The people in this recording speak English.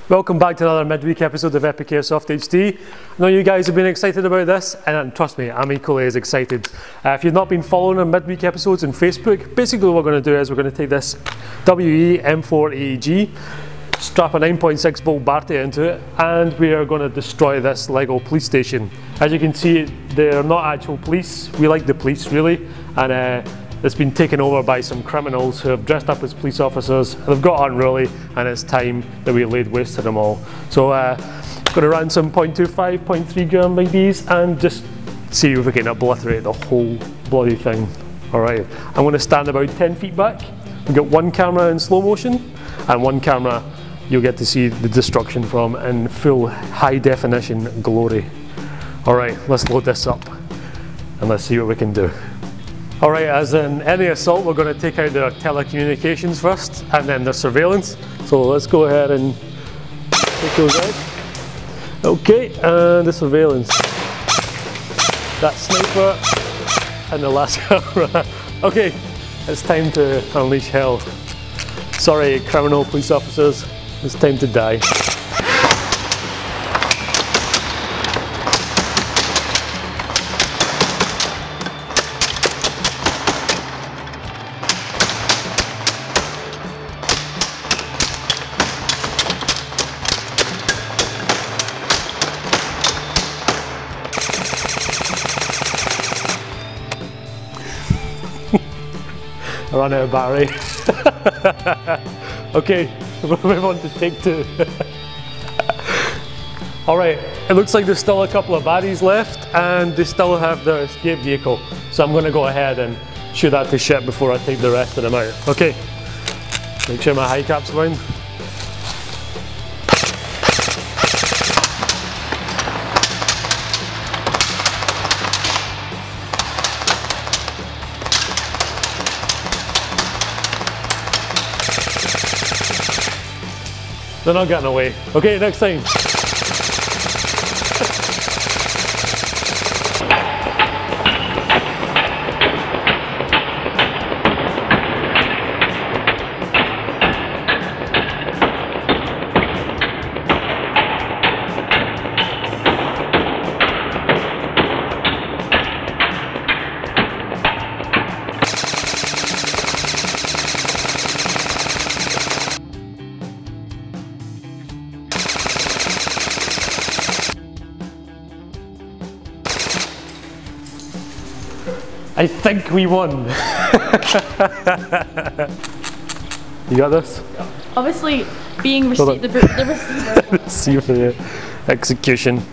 Welcome back to another midweek episode of Epic Airsoft HD. I know you guys have been excited about this, and trust me, I'm equally as excited. If you've not been following our midweek episodes on Facebook, basically what we're going to do is we're going to take this WE M4A1, strap a 9.6 volt battery into it, and we are going to destroy this Lego police station. As you can see, they're not actual police. We like the police really, and it's been taken over by some criminals who have dressed up as police officers. They've got unruly, and it's time that we laid waste to them all. So I'm going to run some 0.25, 0.3 gram baddies and just see if we can obliterate the whole bloody thing. Alright, I'm going to stand about 10 feet back. We've got one camera in slow motion and one camera you'll get to see the destruction from in full high definition glory. Alright, let's load this up and let's see what we can do. Alright, as in any assault, we're going to take out their telecommunications first and then their surveillance. So let's go ahead and take those out. Okay, and the surveillance. That sniper and the last camera. Okay, it's time to unleash hell. Sorry, criminal police officers, it's time to die. I ran out of battery. Okay, we'll move on to take two. Alright, it looks like there's still a couple of baddies left and they still have their escape vehicle. So I'm going to go ahead and shoot that to shit before I take the rest of them out. Okay, make sure my high cap's around. They're not getting away. Okay, next time. I think we won. You got this? Obviously, being the receiver. Receiver, execution.